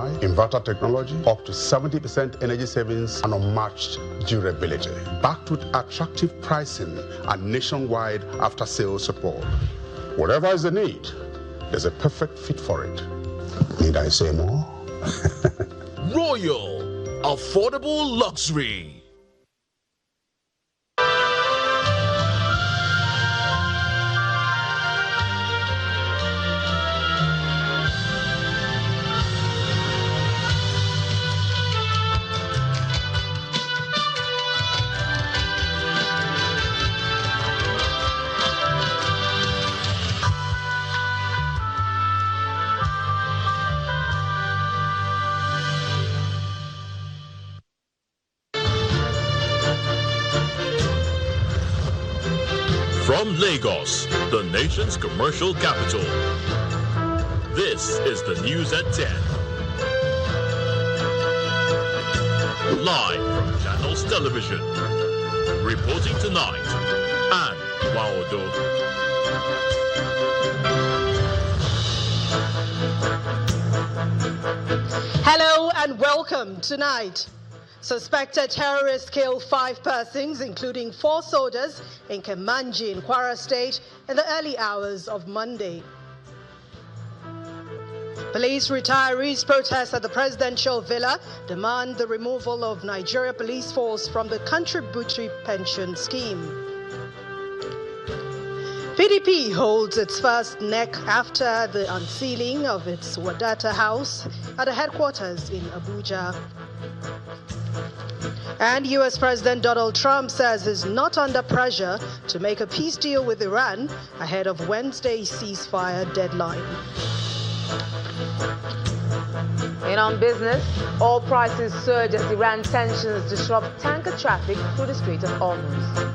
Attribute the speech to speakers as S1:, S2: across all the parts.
S1: supply, inverter technology, up to 70% energy savings, and unmatched durability. Backed with attractive pricing and nationwide after-sales support. Whatever is the need, there's a perfect fit for it. Need I say more?
S2: Royal Affordable Luxury. From Lagos, the nation's commercial capital, this is the news at 10. Live from Channels Television. Reporting tonight, Anne Waodo.
S3: Hello and welcome tonight. Suspected terrorists killed 5 persons, including 4 soldiers, in Kemanji in Kwara State in the early hours of Monday. Police retirees protest at the presidential villa demand the removal of Nigeria Police Force from the contributory pension scheme. PDP holds its first neck after the unsealing of its Wadata House at the headquarters in Abuja. And U.S. President Donald Trump says he's not under pressure to make a peace deal with Iran ahead of Wednesday's ceasefire deadline.
S4: And on business, oil prices surge as Iran tensions disrupt tanker traffic through the Strait of Hormuz.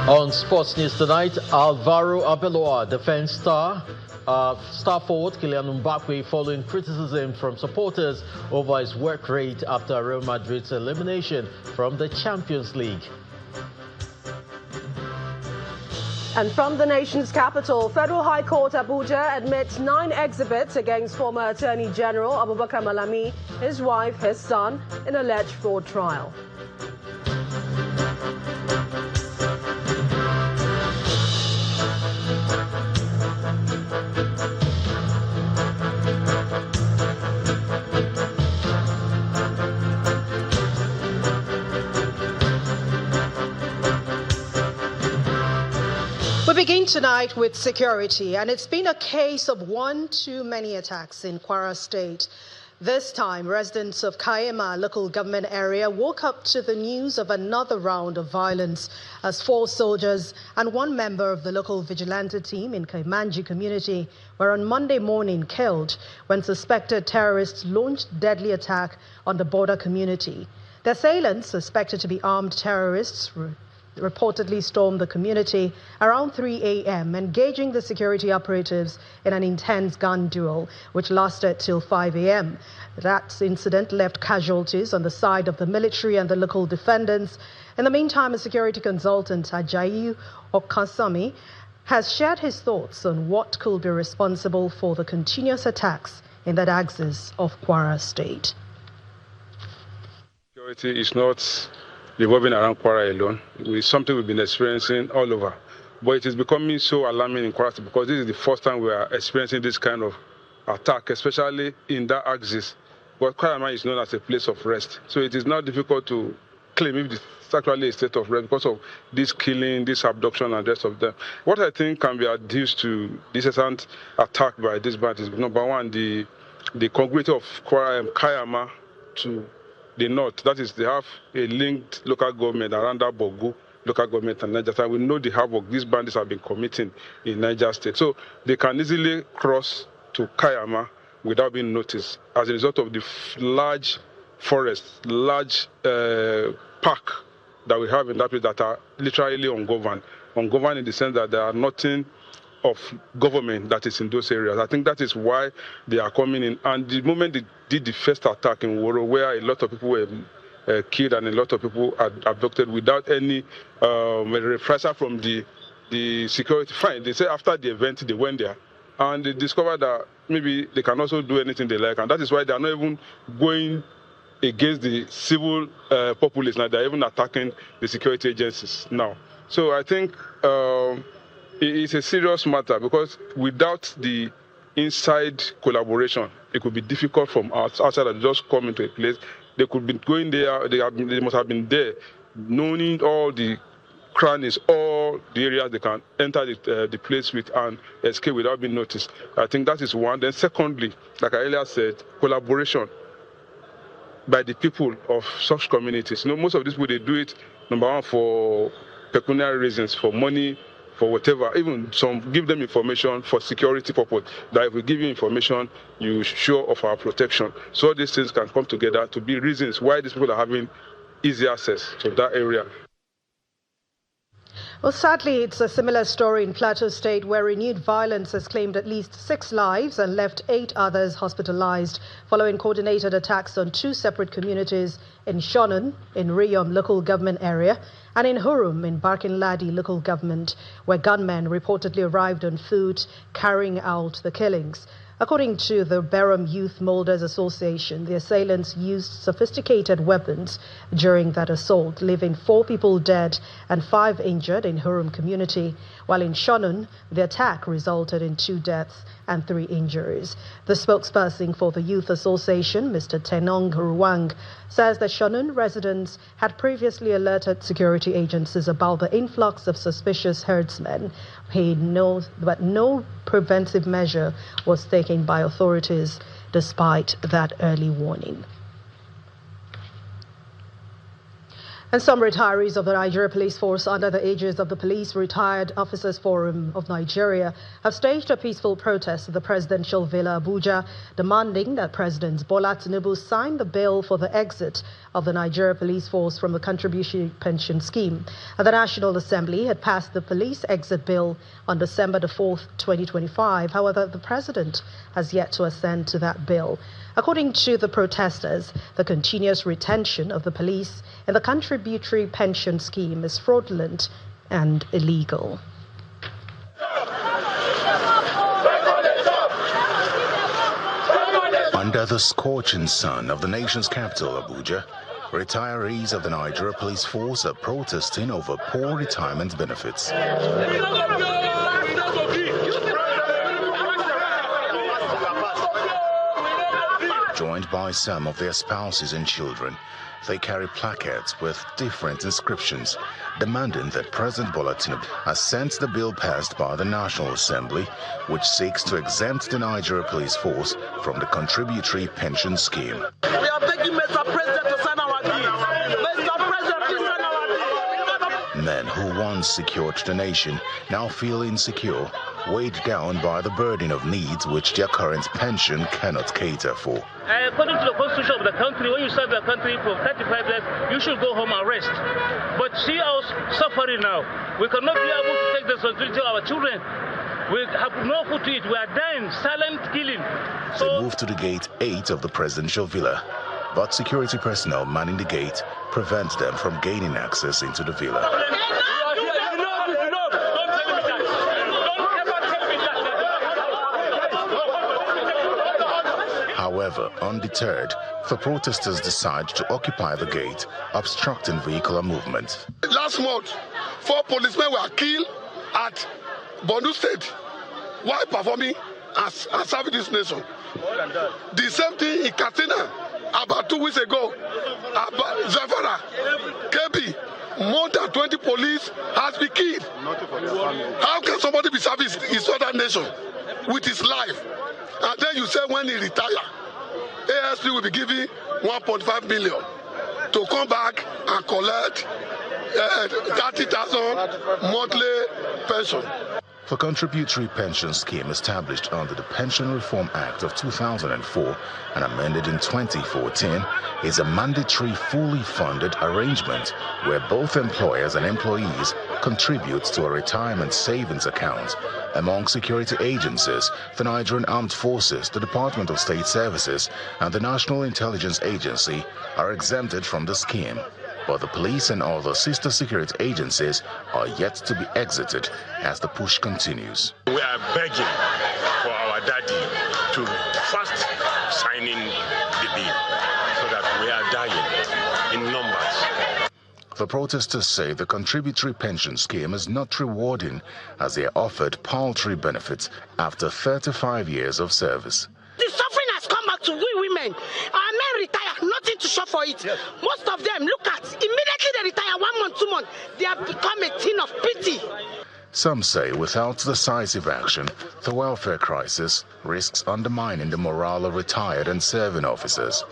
S5: On Sports News tonight, Alvaro Arbeloa, defense star forward Kylian Mbappe following criticism from supporters over his work rate after Real Madrid's elimination from the Champions League.
S4: And from the nation's capital, Federal High Court Abuja admits 9 exhibits against former Attorney General Abubakar Malami, his wife, his son, in alleged fraud trial.
S3: We begin tonight with security, and it's been a case of one too many attacks in Kwara State. This time, residents of Kayema local government area woke up to the news of another round of violence as 4 soldiers and 1 member of the local vigilante team in Kemanji community were on Monday morning killed when suspected terrorists launched deadly attack on the border community. The assailants, suspected to be armed terrorists, reportedly stormed the community around 3 a.m., engaging the security operatives in an intense gun duel, which lasted till 5 a.m. That incident left casualties on the side of the military and the local defendants. In the meantime, a security consultant, Ajayi Okansami, has shared his thoughts on what could be responsible for the continuous attacks in that axis of Kwara State.
S6: Security is not revolving around Kwara alone. It's something we've been experiencing all over. But it is becoming so alarming in Kwara because this is the first time we are experiencing this kind of attack, especially in that axis. But Kwara is known as a place of rest. So it is now difficult to claim if it's actually a state of rest because of this killing, this abduction, and the rest of them. What I think can be adduced to this recent attack by this band is, number one, the congruity of Kayama to the north. That is, they have a linked local government around that Bogu local government and Niger State. We know the havoc these bandits have been committing in Niger State. So they can easily cross to Kayama without being noticed as a result of the large forest, large park that we have in that place that are literally ungoverned. Ungoverned in the sense that there are nothing of government that is in those areas. I think that is why they are coming in. And the moment they did the first attack in Woro, where a lot of people were killed and a lot of people are abducted without any reprisal from the the security. Fine, they say after the event they went there and they discovered that maybe they can also do anything they like, and that is why they are not even going against the civil populace now. They're even attacking the security agencies now. So I think it's a serious matter, because without the inside collaboration, it could be difficult from outside to just come into a place. They could be going there, they must have been there, knowing all the crannies, all the areas they can enter the place with and escape without being noticed. I think that is one. Then secondly, like I earlier said, collaboration by the people of such communities. Most of these people, they do it, number one, for pecuniary reasons, for money, for whatever. Even some give them information for security purpose, that if we give you information, you show of our protection. So all these things can come together to be reasons why these people are having easy access to that area.
S3: Well, sadly, it's a similar story in Plateau State, where renewed violence has claimed at least 6 lives and left 8 others hospitalized following coordinated attacks on 2 separate communities in Shonan, in Riyom local government area, and in Hurum, in Barkinladi local government, where gunmen reportedly arrived on foot carrying out the killings. According to the Beram Youth Molders Association, the assailants used sophisticated weapons during that assault, leaving 4 people dead and 5 injured in Hurum community, while in Shonan, the attack resulted in 2 deaths and 3 injuries. The spokesperson for the Youth Association, Mr. Tenong Ruwang, says that Shonan residents had previously alerted security agencies about the influx of suspicious herdsmen. He knows that no preventive measure was taken by authorities despite that early warning. And some retirees of the Nigeria Police Force under the aegis of the Police Retired Officers Forum of Nigeria have staged a peaceful protest at the presidential villa Abuja, demanding that President Bola Tinubu sign the bill for the exit of the Nigeria Police Force from the contributory pension scheme. And the National Assembly had passed the police exit bill on December the 4th, 2025. However, the president has yet to assent to that bill. According to the protesters, the continuous retention of the police in the contributory pension scheme is fraudulent and illegal.
S7: Under the scorching sun of the nation's capital, Abuja, retirees of the Nigeria Police Force are protesting over poor retirement benefits. Joined by some of their spouses and children, they carry placards with different inscriptions demanding that President Bola Tinubu assent the bill passed by the National Assembly, which seeks to exempt the Nigeria Police Force from the contributory pension scheme.
S8: We are begging Mr. President to sign our deal. Mr. President, please sign our deal.
S7: Men who once secured the nation now feel insecure, weighed down by the burden of needs which their current pension cannot cater for.
S9: According to the constitution of the country, when you serve the country for 35 years, you should go home and rest. But see us suffering now. We cannot be able to take the responsibility of our children. We have no food to eat. We are dying, silent killing.
S7: They moved to the gate 8 of the presidential villa, but security personnel manning the gate prevent them from gaining access into the villa. However, undeterred, the protesters decide to occupy the gate, obstructing vehicular movement.
S10: Last month, 4 policemen were killed at Borno State while performing as serving this nation. The same thing in Katsina about 2 weeks ago. Zavara, Kebi, more than 20 police has been killed. How can somebody be serving his other nation with his life? And then you say when he retire, ASP will be giving 1.5 million to come back and collect 30,000 monthly pension.
S7: The contributory pension scheme established under the Pension Reform Act of 2004 and amended in 2014 is a mandatory, fully funded arrangement where both employers and employees contribute to a retirement savings account. Among security agencies, the Nigerian Armed Forces, the Department of State Services, and the National Intelligence Agency are exempted from the scheme. But the police and other sister security agencies are yet to be exited as the push continues.
S11: We are begging for our daddy to fast signing the bill so that we are dying in numbers.
S7: The protesters say the contributory pension scheme is not rewarding as they are offered paltry benefits after 35 years of service.
S8: The suffering has come back to we women. Our men retire, nothing to show for it. Yes. Most of them, look at, immediately they retire 1 month, 2 months, they have become a thing of pity.
S7: Some say without decisive action, the welfare crisis risks undermining the morale of retired and serving officers.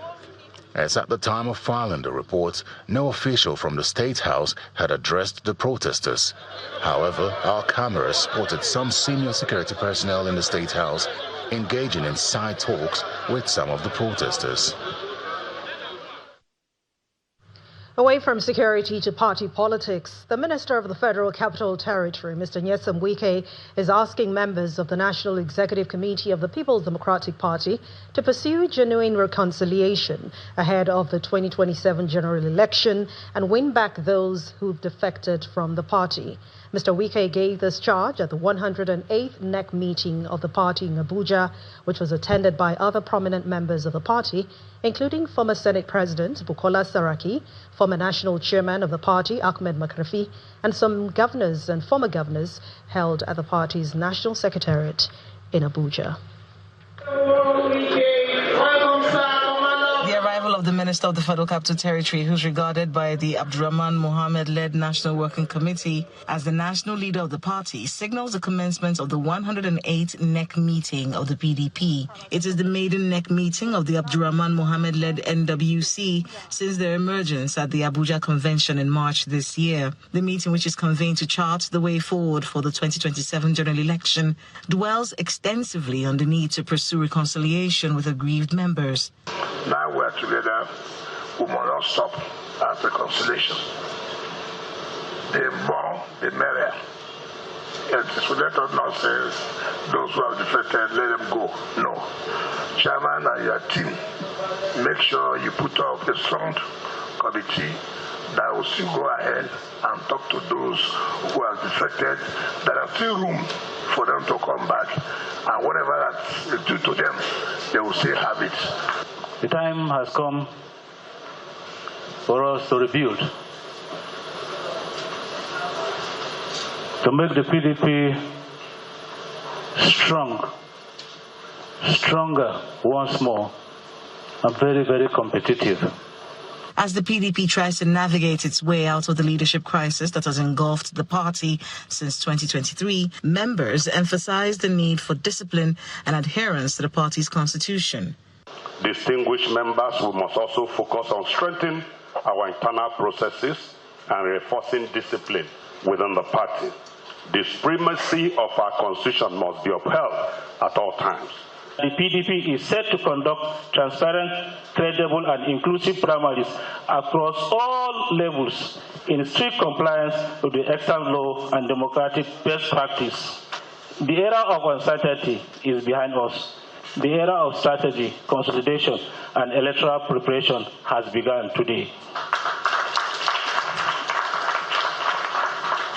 S7: As at the time of filing the report, no official from the State House had addressed the protesters. However, our cameras spotted some senior security personnel in the State House engaging in side talks with some of the protesters.
S3: Away from security to party politics, the Minister of the Federal Capital Territory, Mr. Nyesom Wike, is asking members of the National Executive Committee of the People's Democratic Party to pursue genuine reconciliation ahead of the 2027 general election and win back those who've defected from the party. Mr. Wike gave this charge at the 108th NEC meeting of the party in Abuja, which was attended by other prominent members of the party, including former Senate President Bukola Saraki, former National Chairman of the party Ahmed Makarfi, and some governors and former governors held at the party's National Secretariat in Abuja.
S12: The arrival of the Minister of the Federal Capital Territory, who's regarded by the Abdurrahman Mohammed-led National Working Committee as the national leader of the party, signals the commencement of the 108th NEC meeting of the PDP. It is the maiden NEC meeting of the Abdurrahman Mohammed-led NWC since their emergence at the Abuja Convention in March this year. The meeting, which is convened to chart the way forward for the 2027 general election, dwells extensively on the need to pursue reconciliation with aggrieved members.
S13: Now we're together, we must not stop at reconciliation. The more, the merrier. So let us not say those who have defected, let them go. No. Chairman and your team, make sure you put up a strong committee that will still go ahead and talk to those who have defected. There are still room for them to come back. And whatever that's due to them, they will still have it.
S9: The time has come for us to rebuild, to make the PDP stronger once more, and very, very competitive.
S12: As the PDP tries to navigate its way out of the leadership crisis that has engulfed the party since 2023, members emphasized the need for discipline and adherence to the party's constitution.
S14: Distinguished members, we must also focus on strengthening our internal processes and reinforcing discipline within the party. The supremacy of our constitution must be upheld at all times.
S9: The PDP is set to conduct transparent, credible, and inclusive primaries across all levels in strict compliance with the extant law and democratic best practice. The era of uncertainty is behind us. The era of strategy, consolidation, and electoral preparation has begun today.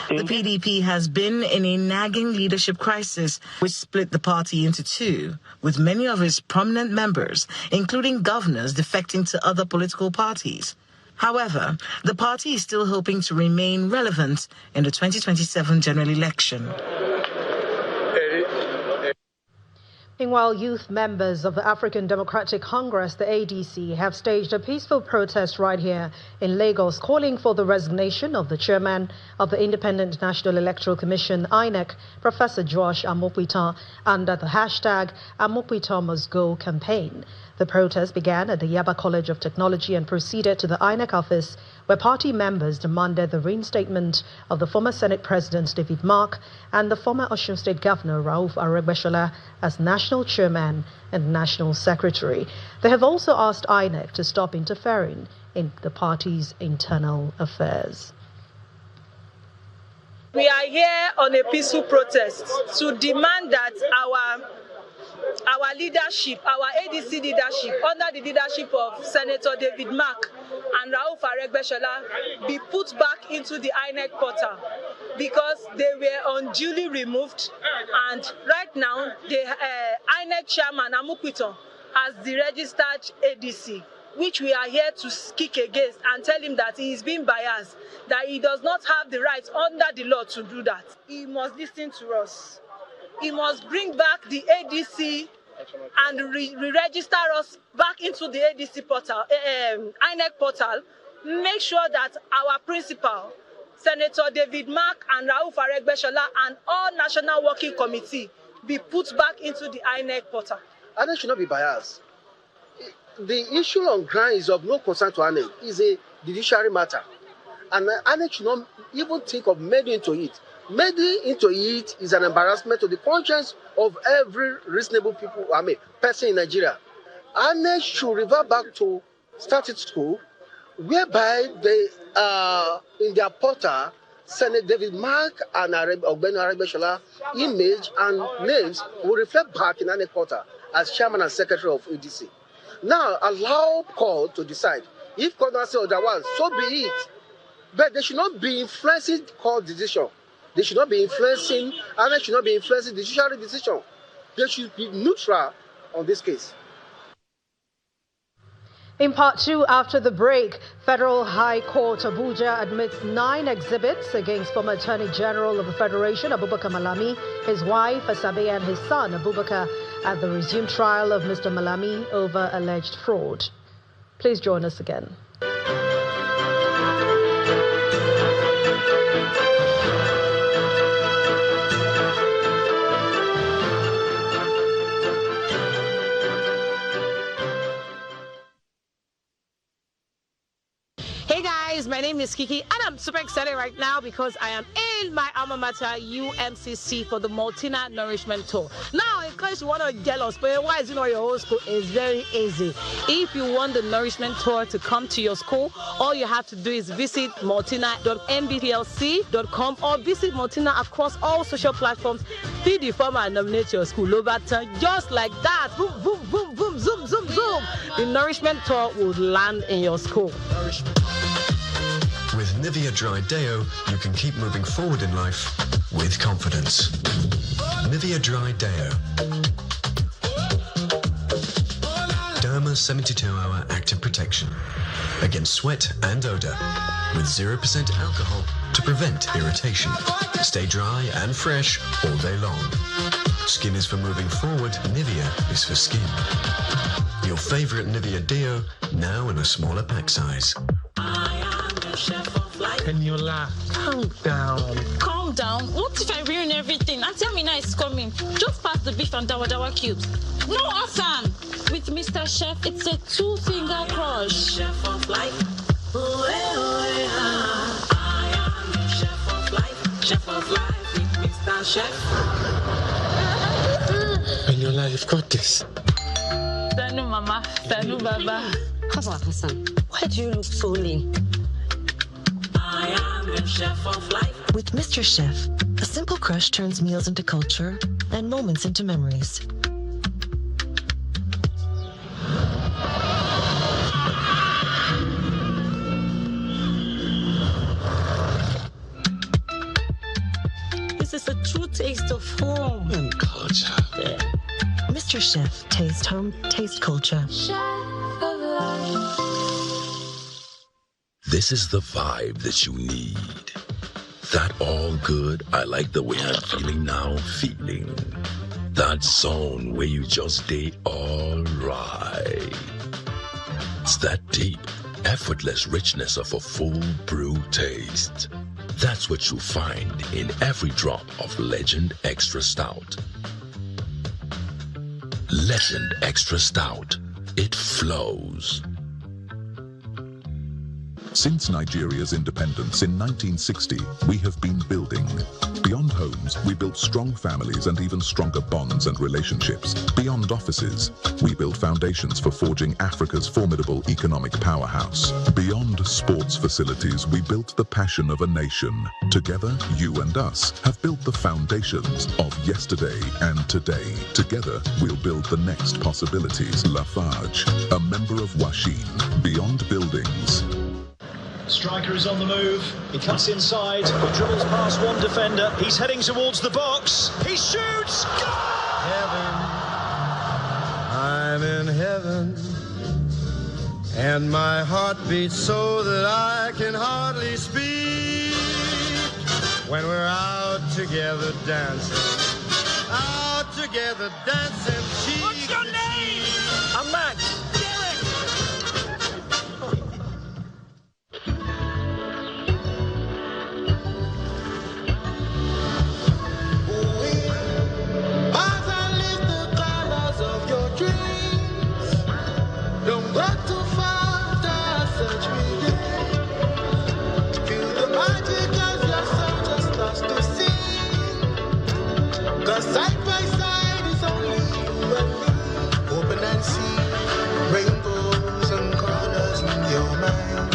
S12: The PDP has been in a nagging leadership crisis which split the party into two, with many of its prominent members, including governors, defecting to other political parties. However, the party is still hoping to remain relevant in the 2027 general election.
S3: Meanwhile, youth members of the African Democratic Congress, the ADC, have staged a peaceful protest right here in Lagos, calling for the resignation of the chairman of the Independent National Electoral Commission, INEC, Professor Josh Amopitan, under the hashtag Amopitan Must Go campaign. The protest began at the Yaba College of Technology and proceeded to the INEC office, where party members demanded the reinstatement of the former Senate President David Mark and the former Osun State Governor Rauf Aregbesola as national chairman and national secretary. They have also asked INEC to stop interfering in the party's internal affairs.
S15: We are here on a peaceful protest to demand that our leadership, our ADC leadership, under the leadership of Senator David Mark, and Rauf Aregbesola be put back into the INEC portal because they were unduly removed, and right now the INEC chairman Amukwito has deregistered ADC, which we are here to kick against and tell him that he is being biased, that he does not have the right under the law to do that. He must listen to us. He must bring back the ADC and re-register us back into the ADC portal, INEC portal. Make sure that our principal, Senator David Mark and Rauf Aregbesola and all National Working Committee be put back into the INEC portal.
S16: INEC should not be biased. The issue on ground is of no concern to INEC. It's a judiciary matter. And INEC should not even think of meddling into it. Meddling into it is an embarrassment to the conscience of every reasonable person in Nigeria. INEC should revert back to status quo, whereby they, in their portal, Senator David Mark and Ogbeni Aregbesola image and names will reflect back in INEC portal as chairman and secretary of ADC. Now, allow court to decide. If court does say otherwise, so be it. But they should not be influencing court decision. They should not be influencing, and they should not be influencing the judiciary decision. They should be neutral on this case.
S3: In part two, after the break, Federal High Court Abuja admits 9 exhibits against former Attorney General of the Federation, Abubakar Malami, his wife, Asabe, and his son, Abubakar, at the resumed trial of Mr. Malami over alleged fraud. Please join us again.
S17: My name is Kiki, and I'm super excited right now because I am in my alma mater, UMCC, for the Multina Nourishment Tour. Now, in case you want to get us, but why is it not your whole school? It's very easy. If you want the Nourishment Tour to come to your school, all you have to do is visit multina.mbplc.com or visit Multina across all social platforms. Fill the form and nominate your school. Lobaton, just like that. Boom, boom, boom, boom, zoom, zoom, zoom. The Nourishment Tour will land in your school.
S18: With Nivea Dry Deo, you can keep moving forward in life with confidence. Nivea Dry Deo. Derma 72-hour active protection against sweat and odor with 0% alcohol to prevent irritation. Stay dry and fresh all day long. Skin is for moving forward, Nivea is for skin. Your favorite Nivea Deo, now in a smaller pack size.
S19: Eniola, calm down.
S20: Calm down? What if I ruin everything? Auntie Amina is coming. Just pass the beef and dawa cubes. No, Hassan. With Mr. Chef, it's a 2-finger crush. Chef of life. I am the chef of life. Chef of life with Mr. Chef.
S19: Eniola, you've got this.
S20: Tanu Mama, Tanu Baba.
S21: Hassan, why do you look so lean?
S20: I am the chef of life.
S21: With Mr. Chef, a simple crush turns meals into culture and moments into memories.
S20: This is a true taste of home
S19: and culture.
S21: Yeah. Mr. Chef, taste home, taste culture.
S20: Chef of life.
S22: This is the vibe that you need. That all good, I like the way I'm feeling now, feeling. That zone where you just stay all right. It's that deep, effortless richness of a full brew taste. That's what you'll find in every drop of Legend Extra Stout. Legend Extra Stout. It flows.
S23: Since Nigeria's independence in 1960, we have been building. Beyond homes, we built strong families and even stronger bonds and relationships. Beyond offices, we built foundations for forging Africa's formidable economic powerhouse. Beyond sports facilities, we built the passion of a nation. Together, you and us have built the foundations of yesterday and today. Together, we'll build the next possibilities. Lafarge, a member of Washin, Beyond Buildings.
S1: Striker is on the move. He cuts inside. He dribbles past one defender. He's heading towards the box. He shoots.
S2: Heaven, I'm in heaven, and my heart beats so that I can hardly speak. When we're out together dancing, cheek.
S1: What's your name? I'm Max.
S2: Side by side is only you and me. Open and see rainbows and colors in your mind.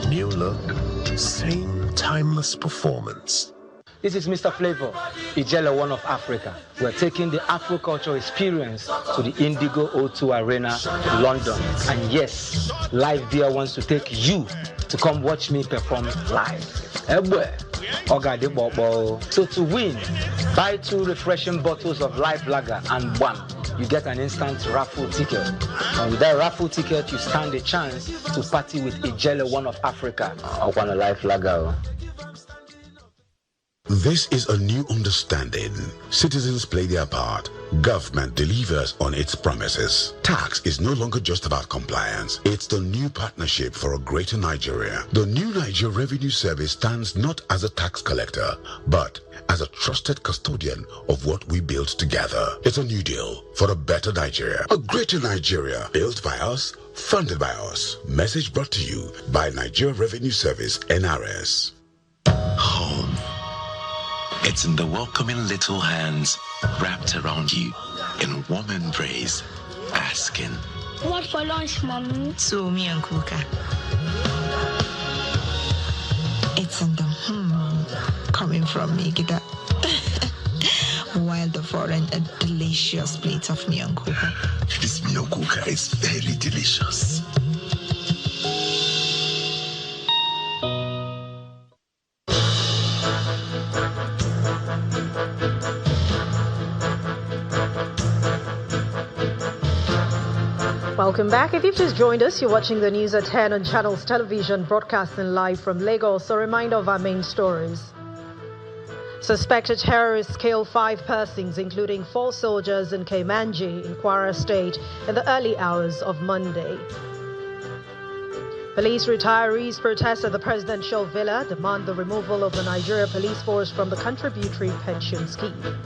S5: New look, same timeless performance.
S24: This is Mr. Flavor, Ijele One of Africa. We're taking the Afro-culture experience to the Indigo O2 Arena, London. And yes, Live Beer wants to take you to come watch me perform live. So to win, buy 2 refreshing bottles of Live Lager and 1. You get an instant raffle ticket. And with that raffle ticket, you stand a chance to party with Ijele One of Africa. I want a Live Lager.
S22: This is a new understanding. Citizens play their part. Government delivers on its promises. Tax is no longer just about compliance. It's the new partnership for a greater Nigeria. The new Nigeria Revenue Service stands not as a tax collector, but as a trusted custodian of what we built together. It's a new deal for a better Nigeria. A greater Nigeria built by us, funded by us. Message brought to you by Nigeria Revenue Service, NRS.
S5: Home. It's in the welcoming little hands wrapped around you in warm embrace, asking,
S25: "What for lunch, Mommy?"
S26: So me and Kuka. It's in the coming from me, Gita. While the foreign, a delicious plate of me and Kuka.
S5: This me and Kuka is very delicious.
S3: Welcome back. If you've just joined us, you're watching the news at 10 on Channels Television, broadcasting live from Lagos. A reminder of our main stories. Suspected terrorists killed 5 persons, including 4 soldiers in Kaimanji in Kwara State in the early hours of Monday. Police retirees protest at the presidential villa, demand the removal of the Nigeria police force from the contributory pension scheme.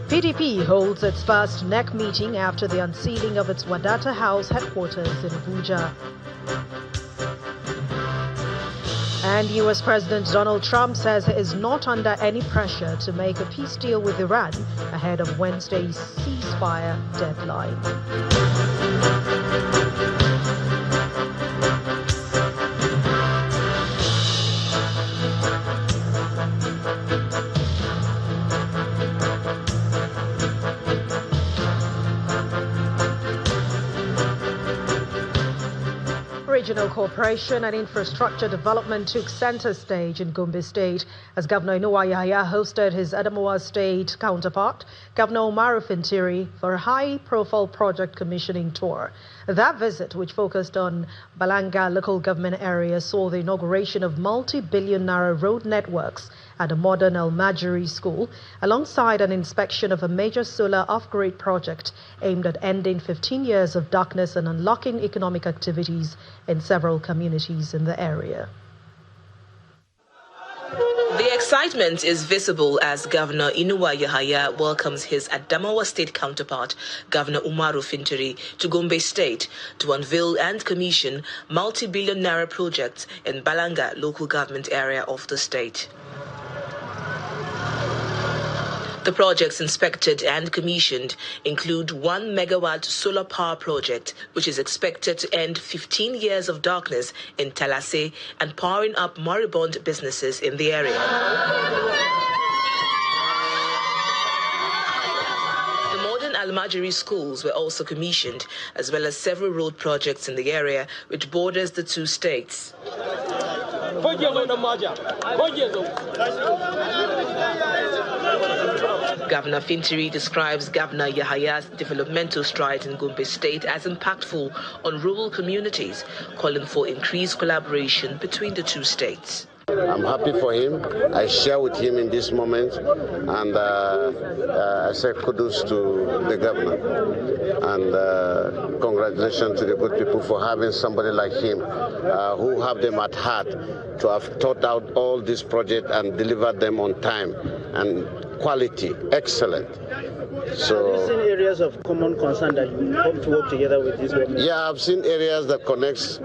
S3: PDP holds its first NEC meeting after the unsealing of its Wadata House headquarters in Abuja. And U.S. President Donald Trump says he is not under any pressure to make a peace deal with Iran ahead of Wednesday's ceasefire deadline. Regional cooperation and infrastructure development took center stage in Gombe State as Governor Inuwa Yahaya hosted his Adamawa State counterpart, Governor Umaru Fintiri, for a high-profile project commissioning tour. That visit, which focused on Balanga local government area, saw the inauguration of multi-billion naira road networks at a modern Al-Majri school, alongside an inspection of a major solar off-grid project aimed at ending 15 years of darkness and unlocking economic activities in several communities in the area.
S27: The excitement is visible as Governor Inuwa Yahaya welcomes his Adamawa State counterpart, Governor Umaru Fintiri, to Gombe State to unveil and commission multi-billion naira projects in Balanga local government area of the state. The The projects inspected and commissioned include 1 megawatt solar power project, which is expected to end 15 years of darkness in Talase and powering up moribund businesses in the area. The modern Almajiri schools were also commissioned, as well as several road projects in the area which borders the two states. Governor Fintiri describes Governor Yahaya's developmental strides in Gombe State as impactful on rural communities, calling for increased collaboration between the two states.
S4: I'm happy for him. I share with him in this moment, and I say kudos to the governor, and congratulations to the good people for having somebody like him who have them at heart to have thought out all these projects and delivered them on time and quality, excellent. So,
S6: have you seen areas of common concern that you hope to work together with this government?
S4: Yeah, I've seen areas that connects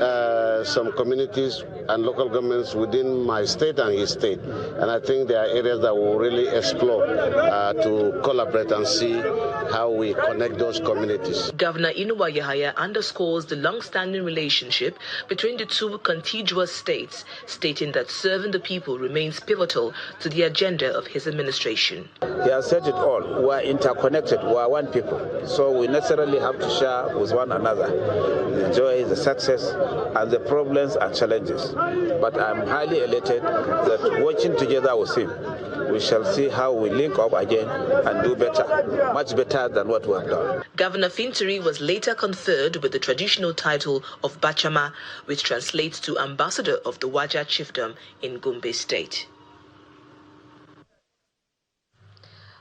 S4: some communities and local governments within my state and his state. And I think there are areas that we'll really explore to collaborate and see how we connect those communities.
S27: Governor Inuwa Yahaya underscores the long-standing relationship between the two contiguous states, stating that serving the people remains pivotal to the agenda of his administration.
S7: He has said it all. We are interconnected. We are one people. So we necessarily have to share with one another the joy, the success, and the problems and challenges. But I'm highly elated that working together with him, we shall see how we link up again and do better, much better than what we have done.
S27: Governor Fintiri was later conferred with the traditional title of Bachama, which translates to Ambassador of the Waja Chiefdom in Gombe State.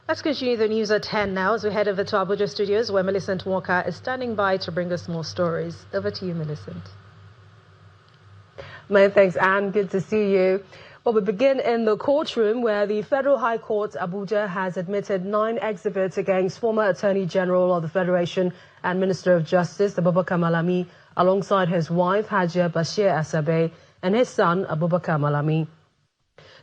S3: Let's continue the news at 10 now as we head over to Abuja studios, where Millicent Walker is standing by to bring us more stories. Over to you, Millicent.
S8: Many thanks, Anne. Good to see you. Well, we begin in the courtroom where the Federal High Court Abuja has admitted 9 exhibits against former Attorney General of the Federation and Minister of Justice, Abubakar Malami, alongside his wife, Hajia Bashir Asabe, and his son, Abubakar Malami.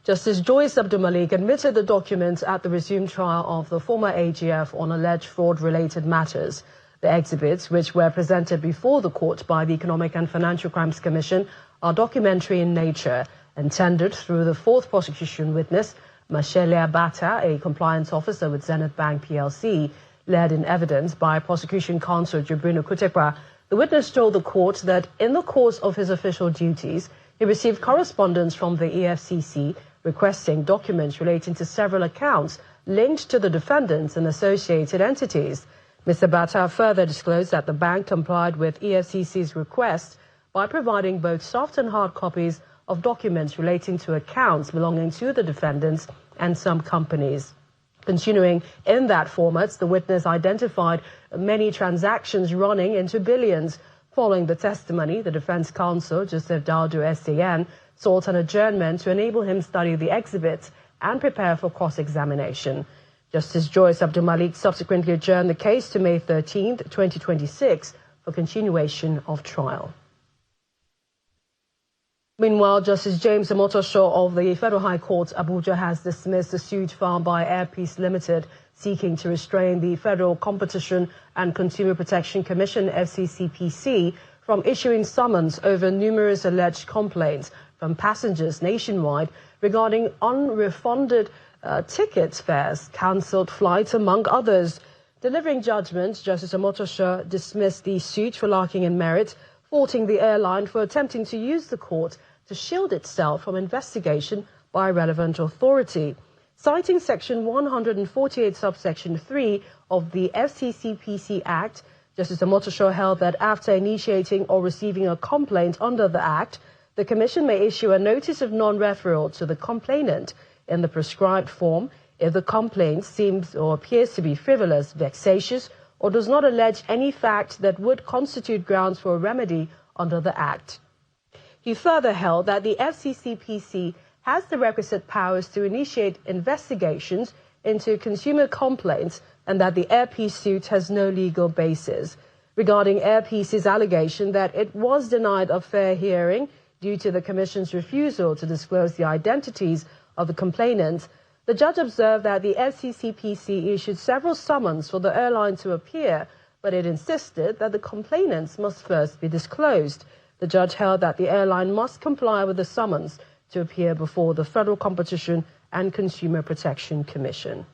S8: Justice Joyce Abdulmalik admitted the documents at the resumed trial of the former AGF on alleged fraud-related matters. The exhibits, which were presented before the court by the Economic and Financial Crimes Commission, are documentary in nature and tendered through the 4th prosecution witness, Mashelia Bata, a compliance officer with Zenith Bank PLC, led in evidence by prosecution counsel Jibril Kutekwa. The witness told the court that in the course of his official duties, he received correspondence from the EFCC requesting documents relating to several accounts linked to the defendants and associated entities. Mr. Bata further disclosed that the bank complied with EFCC's request by providing both soft and hard copies of documents relating to accounts belonging to the defendants and some companies. Continuing in that format, the witness identified many transactions running into billions. Following the testimony, the defense counsel, Joseph Daudu SAN, sought an adjournment to enable him study the exhibits and prepare for cross-examination. Justice Joyce Abdulmalik subsequently adjourned the case to May 13, 2026 for continuation of trial. Meanwhile, Justice James Omotosho of the Federal High Court Abuja has dismissed a suit filed by Airpeace Limited seeking to restrain the Federal Competition and Consumer Protection Commission FCCPC from issuing summons over numerous alleged complaints from passengers nationwide regarding unrefunded ticket fares, cancelled flights, among others. Delivering judgment, Justice Omotosho dismissed the suit for lacking in merit, faulting the airline for attempting to use the court to shield itself from investigation by a relevant authority. Citing Section 148, subsection 3 of the FCCPC Act, Justice Omotosho held that after initiating or receiving a complaint under the Act, the Commission may issue a notice of non-referral to the complainant in the prescribed form if the complaint seems or appears to be frivolous, vexatious, or does not allege any fact that would constitute grounds for a remedy under the Act. He further held that the FCCPC has the requisite powers to initiate investigations into consumer complaints and that the Airpeace suit has no legal basis. Regarding Airpeace's allegation that it was denied a fair hearing due to the Commission's refusal to disclose the identities of the complainants, The judge observed that the FCCPC issued several summons for the airline to appear, but it insisted that the complainants must first be disclosed. The judge held that the airline must comply with the summons to appear before the Federal Competition and Consumer Protection Commission.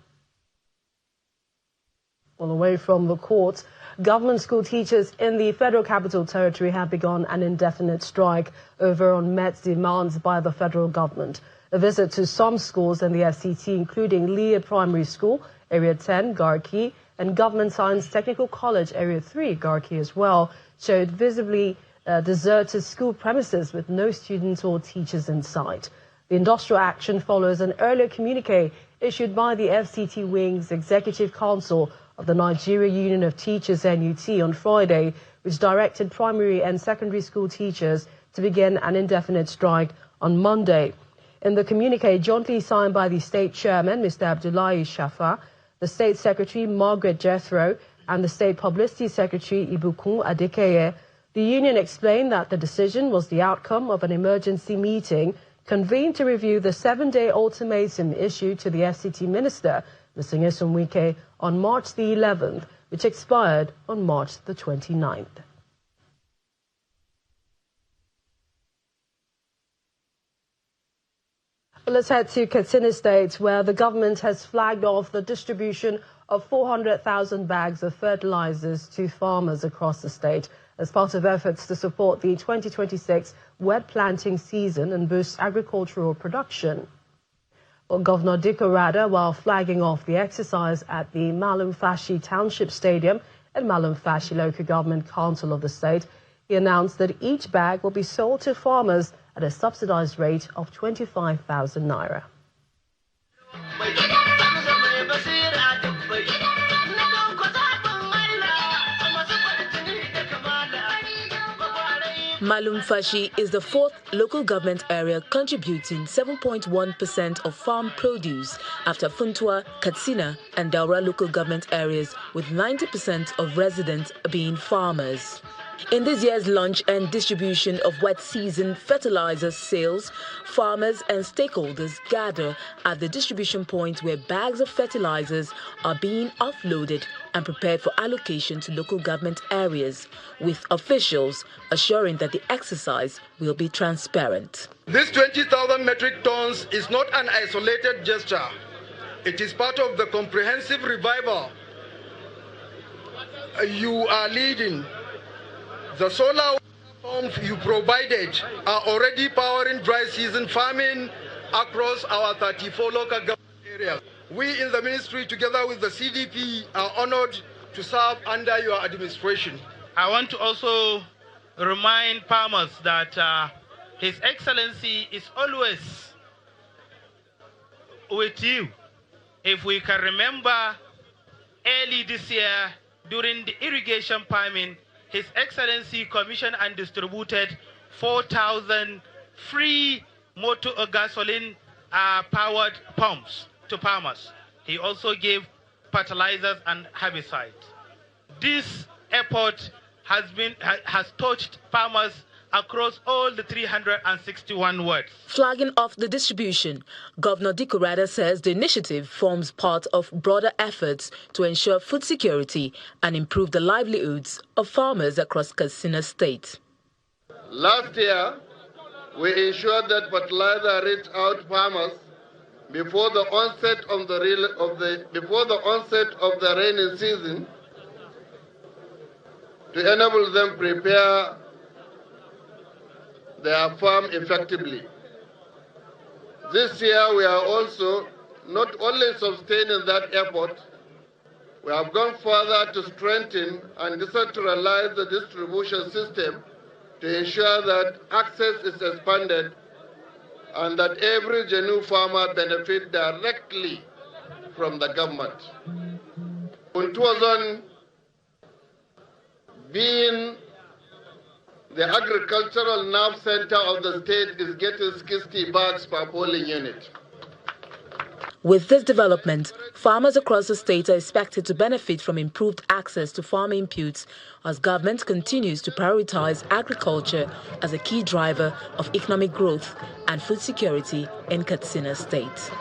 S8: Well, away from the courts, government school teachers in the Federal Capital Territory have begun an indefinite strike over unmet demands by the federal government. A visit to some schools in the FCT, including Leah Primary School, Area 10, Garki, and Government Science Technical College, Area 3, Garki as well, showed visibly deserted school premises with no students or teachers inside. The industrial action follows an earlier communique issued by the FCT Wing's Executive Council of the Nigeria Union of Teachers NUT on Friday, which directed primary and secondary school teachers to begin an indefinite strike on Monday. In the communique jointly signed by the state chairman, Mr. Abdullahi Shafa, the state secretary, Margaret Jethro, and the state publicity secretary, Ibukun Adekeye, the union explained that the decision was the outcome of an emergency meeting convened to review the 7-day ultimatum issued to the FCT minister, Mr. Nyesom Wike, on March the 11th, which expired on March the 29th. Well, let's head to Katsina State, where the government has flagged off the distribution of 400,000 bags of fertilizers to farmers across the state as part of efforts to support the 2026 wet planting season and boost agricultural production. Well, Governor Dikko Rada, while flagging off the exercise at the Malum Fashi Township Stadium and Malum Fashi Local Government Council of the state, he announced that each bag will be sold to farmers at a subsidized rate of 25,000 naira.
S27: Malum Fashi is the fourth local government area contributing 7.1% of farm produce after Funtua, Katsina and Daura local government areas, with 90% of residents being farmers. In this year's launch and distribution of wet season fertilizer sales, farmers and stakeholders gather at the distribution point where bags of fertilizers are being offloaded and prepared for allocation to local government areas, with officials assuring that the exercise will be transparent.
S9: This 20,000 metric tons is not an isolated gesture. It is part of the comprehensive revival you are leading. The solar pumps you provided are already powering dry season farming across our 34 local government areas. We in the ministry, together with the CDP, are honored to serve under your administration.
S10: I want to also remind farmers that His Excellency is always with you. If we can remember early this year during the irrigation farming, His Excellency commissioned and distributed 4,000 free motor gasoline powered pumps to farmers. He also gave fertilizers and herbicides. This effort has touched farmers across all the 361 wards.
S27: Flagging off the distribution, Governor Dikko Rada says the initiative forms part of broader efforts to ensure food security and improve the livelihoods of farmers across Katsina State.
S11: Last year, we ensured that fertilizer reached out farmers before the onset of the rainy season to enable them prepare their farm effectively. This year we are also not only sustaining that effort, we have gone further to strengthen and decentralize the distribution system to ensure that access is expanded and that every genuine farmer benefits directly from the government. Untuazon, being the agricultural nerve center of the state, is getting 60 bags per polling unit.
S27: With this development, farmers across the state are expected to benefit from improved access to farm inputs as government continues to prioritize agriculture as a key driver of economic growth and food security in Katsina State.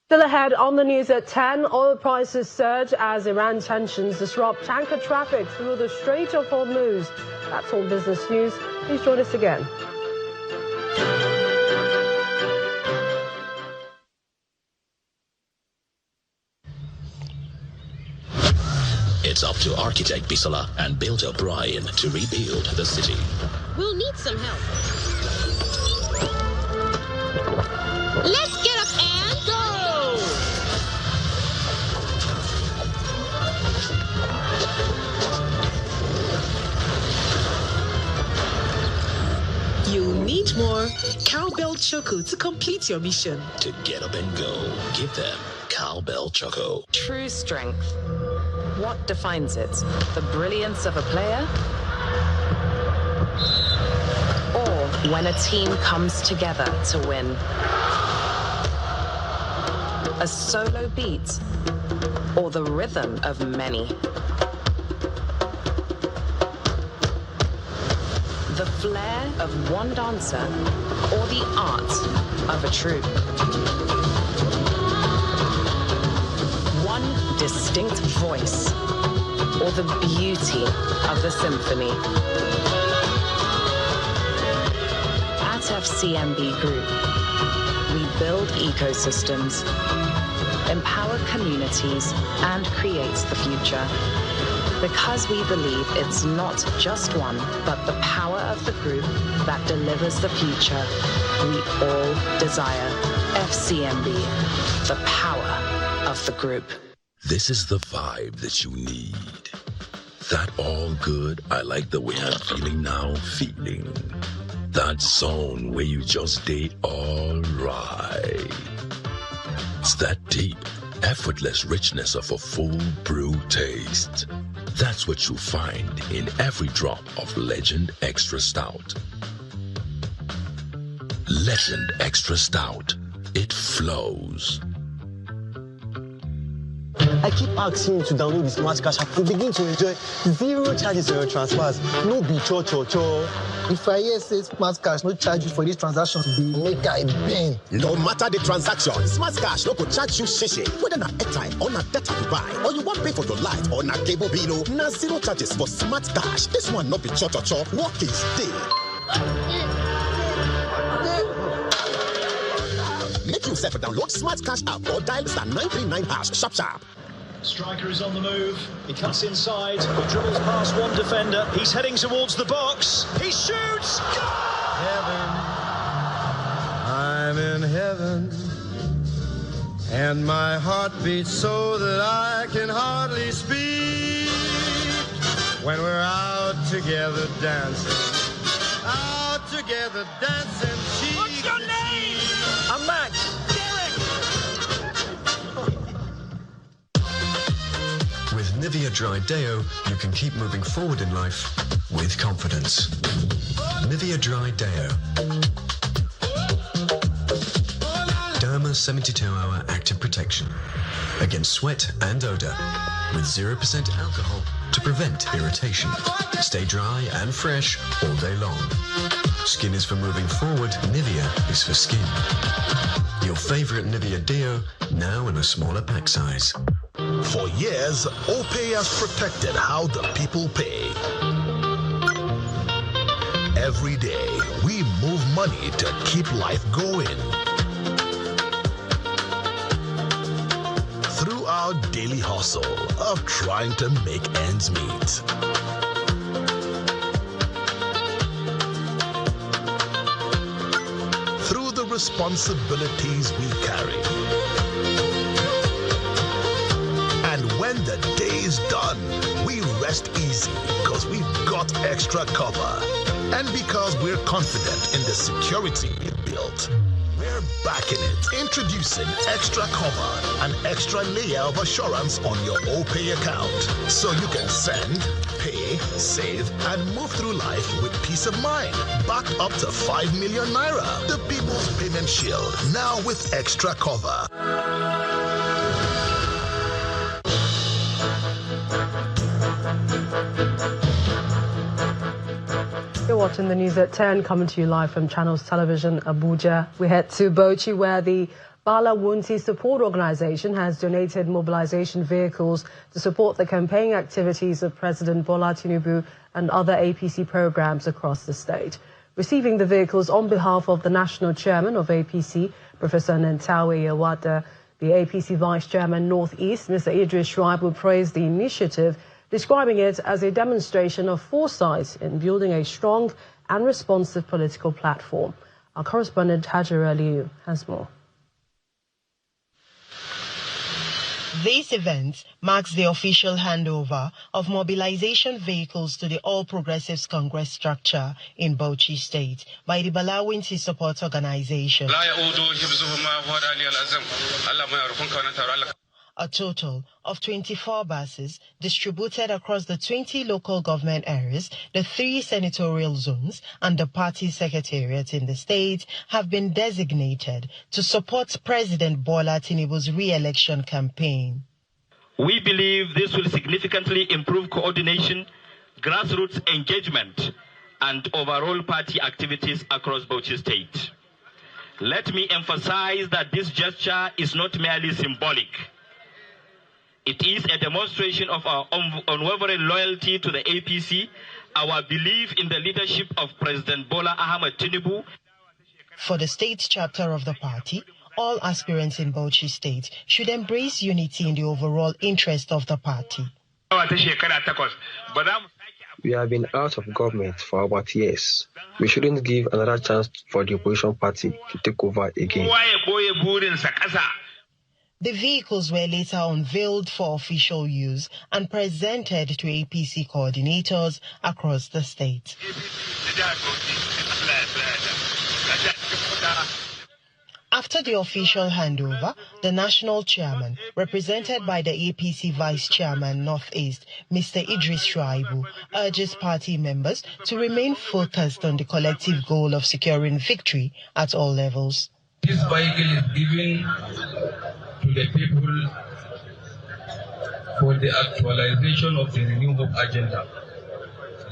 S8: Still ahead on the news at 10, oil prices surge as Iran tensions disrupt tanker traffic through the Strait of Hormuz. That's all business news. Please join us again.
S12: It's up to architect Bisola and builder Brian to rebuild the city.
S13: We'll need some help. Let's get up and go!
S12: You'll need more Cowbell Choco to complete your mission. To get up and go, give them Cowbell Choco.
S14: True strength. What defines it? The brilliance of a player? Or when a team comes together to win? A solo beat? Or the rhythm of many? The flair of one dancer or the art of a troupe? One distinct voice or the beauty of the symphony? At FCMB Group, we build ecosystems, empower communities, and create the future. Because we believe it's not just one, but the power of the group that delivers the future we all desire. FCMB, the power of the group.
S22: This is the vibe that you need. That all good, I like the way I'm feeling now, feeling. That zone where you just stay all right. It's that deep, effortless richness of a full brew taste. That's what you'll find in every drop of Legend Extra Stout. Legend Extra Stout. It flows.
S15: I keep asking you to download the Smart Cash app and begin to enjoy zero charges on your transfers. No be cho. If I hear say Smart Cash no charge you for these transactions, be make I bend.
S16: No matter the transaction, Smart Cash no go charge you shishi. Whether na airtime or na data to buy, or you want pay for your light or na cable bill, na zero charges for Smart Cash. This one no be cho. Work is day. Make yourself download Smart Cash app or dial *939# sharp.
S1: Striker is on the move. He cuts inside. He dribbles past one defender. He's heading towards the box. He shoots.
S2: Heaven, I'm in heaven, and my heart beats so that I can hardly speak. When we're out together dancing, cheek.
S1: What's your name?
S15: I'm Max.
S17: With Nivea Dry Deo, you can keep moving forward in life with confidence. Nivea Dry Deo. Derma 72-hour active protection against sweat and odor with 0% alcohol to prevent irritation. Stay dry and fresh all day long. Skin is for moving forward, Nivea is for skin. Your favorite Nivea Deo, now in a smaller pack size.
S18: For years, OPay has protected how the people pay. Every day, we move money to keep life going. Through our daily hustle of trying to make ends meet. Through the responsibilities we carry. And when the day is done, we rest easy because we've got extra cover. And because we're confident in the security we built. We're We're backing it. Introducing Extra Cover, an extra layer of assurance on your OPay account. So you can send, pay, save, and move through life with peace of mind. Back up to 5 million naira. The People's Payment Shield, now with Extra Cover.
S8: You're watching the news at 10, coming to you live from Channels Television, Abuja. We head to Bauchi, where the Bala Wunti Support Organization has donated mobilization vehicles to support the campaign activities of President Bola Tinubu and other APC programs across the state. Receiving the vehicles on behalf of the National Chairman of APC, Professor Nentawe Yawada, the APC Vice Chairman Northeast, Mr. Idris Shuaibu, praised the initiative, describing it as a demonstration of foresight in building a strong and responsive political platform. Our correspondent Hajar Aliyu has more.
S19: This event marks the official handover of mobilization vehicles to the All Progressives Congress structure in Bauchi State by the Bala Wunti Support Organization. A total of 24 buses distributed across the 20 local government areas, the 3 senatorial zones, and the party secretariat in the state have been designated to support President Bola Tinubu's re-election campaign.
S20: We believe this will significantly improve coordination, grassroots engagement, and overall party activities across Bauchi State. Let me emphasize that this gesture is not merely symbolic. It is a demonstration of our unwavering loyalty to the APC, our belief in the leadership of President Bola Ahmed Tinubu.
S19: For the state chapter of the party, all aspirants in Bauchi State should embrace unity in the overall interest of the party.
S21: We have been out of government for about years. We shouldn't give another chance for the opposition party to take over again.
S19: The vehicles were later unveiled for official use and presented to APC coordinators across the state. After the official handover, the national chairman, represented by the APC Vice Chairman Northeast, Mr. Idris Shuaibu, urges party members to remain focused on the collective goal of securing victory at all levels.
S23: This vehicle is given to the people for the actualization of the Renew Hope agenda.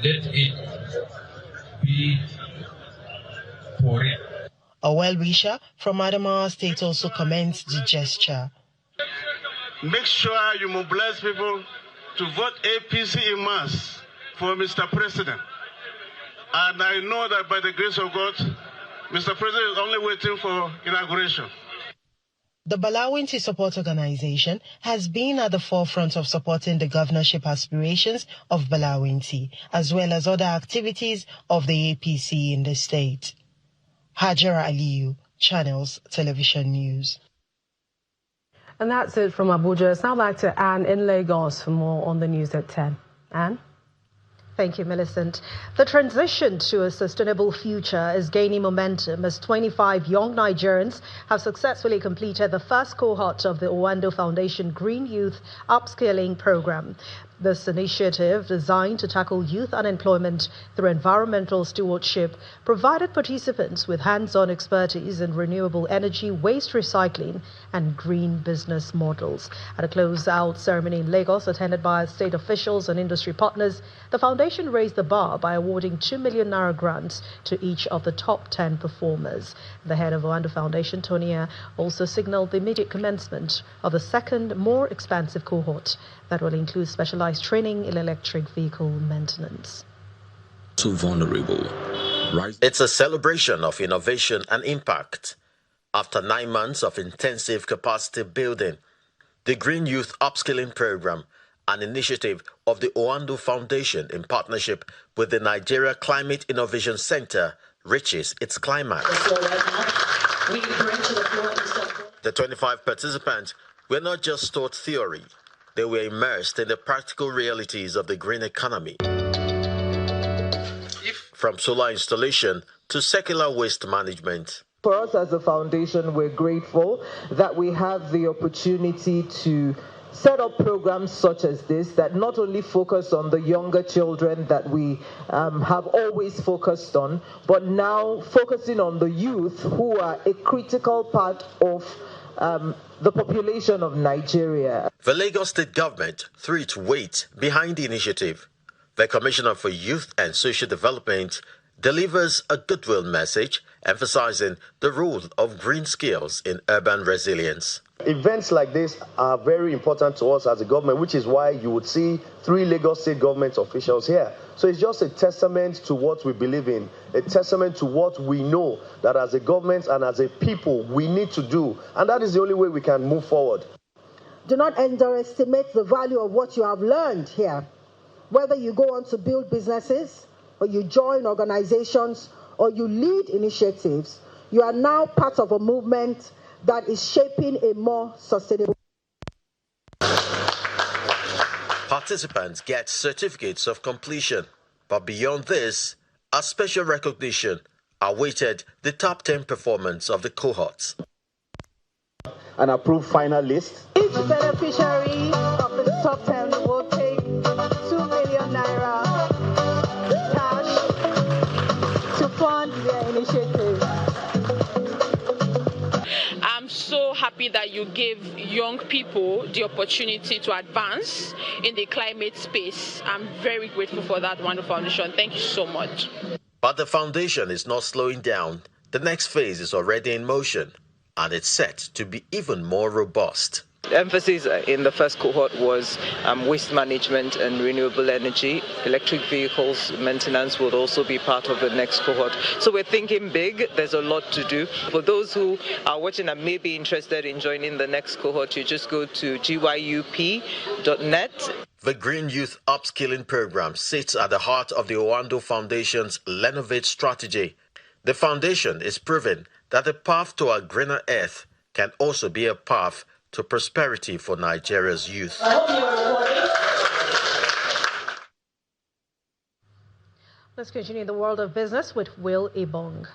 S23: Let it be for it.
S19: A well-wisher from Adamawa State also commends the gesture.
S24: Make sure you mobilize people to vote APC in mass for Mr. President. And I know that by the grace of God, Mr. President is only waiting for inauguration.
S19: The Bala Wunti Support Organization has been at the forefront of supporting the governorship aspirations of Bala Wunti, as well as other activities of the APC in the state. Hajara Aliyu, Channels Television News.
S8: And that's it from Abuja. It's now back to Anne in Lagos for more on the news at 10. Anne?
S3: Thank you, Millicent. The transition to a sustainable future is gaining momentum as 25 young Nigerians have successfully completed the first cohort of the Owando Foundation Green Youth Upskilling Program. This initiative, designed to tackle youth unemployment through environmental stewardship, provided participants with hands-on expertise in renewable energy, waste recycling, and green business models. At a close-out ceremony in Lagos, attended by state officials and industry partners, the foundation raised the bar by awarding 2 million naira grants to each of the top 10 performers. The head of Owando Foundation, Tonia, also signaled the immediate commencement of the second, more expansive cohort that will include specialized training in electric vehicle maintenance.
S5: Too vulnerable. It's a celebration of innovation and impact. After 9 months of intensive capacity building, the Green Youth Upskilling Program, an initiative of the Owando Foundation in partnership with the Nigeria Climate Innovation Center, reaches its climax. The 25 participants were not just taught theory. They were immersed in the practical realities of the green economy. From solar installation to circular waste management,
S4: For us as a foundation, we're grateful that we have the opportunity to set up programs such as this that not only focus on the younger children that we have always focused on, but now focusing on the youth who are a critical part of the population of Nigeria.
S5: The Lagos State government threw its weight behind the initiative. The Commissioner for Youth and Social Development delivers a goodwill message emphasizing the role of green skills in urban resilience.
S6: Events like this are very important to us as a government, which is why you would see 3 Lagos State government officials here. So it's just a testament to what we believe in, a testament to what we know that as a government and as a people we need to do. And that is the only way we can move forward.
S7: Do not underestimate the value of what you have learned here. Whether you go on to build businesses, or you join organizations, or you lead initiatives, you are now part of a movement that is shaping a more sustainable.
S5: Participants get certificates of completion, but beyond this, a special recognition awaited the top 10 performance of the cohorts.
S6: An approved final list.
S7: Each beneficiary of the top 10 will take 2 million naira cash to fund their initiative.
S9: I'm so happy that you gave young people the opportunity to advance in the climate space. I'm very grateful for that wonderful foundation. Thank you so much.
S5: But the foundation is not slowing down. The next phase is already in motion, and it's set to be even more robust.
S10: The emphasis in the first cohort was waste management and renewable energy. Electric vehicles maintenance would also be part of the next cohort. So we're thinking big. There's a lot to do. For those who are watching and may be interested in joining the next cohort, you just go to gyup.net.
S5: The Green Youth Upskilling Program sits at the heart of the Owando Foundation's Lenovate strategy. The foundation is proving that the path to a greener earth can also be a path to prosperity for Nigeria's youth.
S3: Let's continue in the world of business with Will Ibong.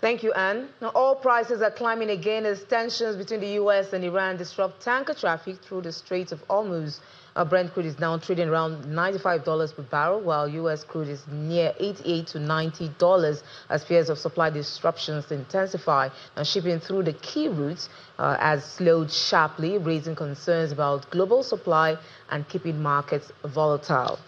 S3: Thank you, Anne. Now, oil prices are climbing again as tensions between the U.S. and Iran disrupt tanker traffic through the Strait of Hormuz. Brent crude is now trading around $95 per barrel, while U.S. crude is near $88 to $90 as fears of supply disruptions intensify. And shipping through the key routes has slowed sharply, raising concerns about global supply and keeping markets volatile.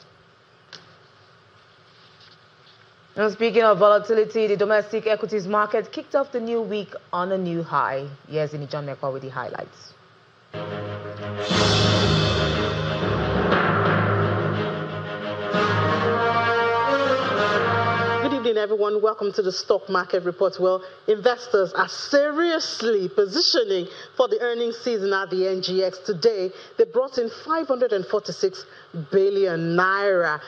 S3: Now, speaking of volatility, the domestic equities market kicked off the new week on a new high. Here's John Mekwa with the highlights.
S25: Good evening, everyone. Welcome to the Stock Market Report. Well, investors are seriously positioning for the earnings season at the NGX. Today, they brought in 546 billion naira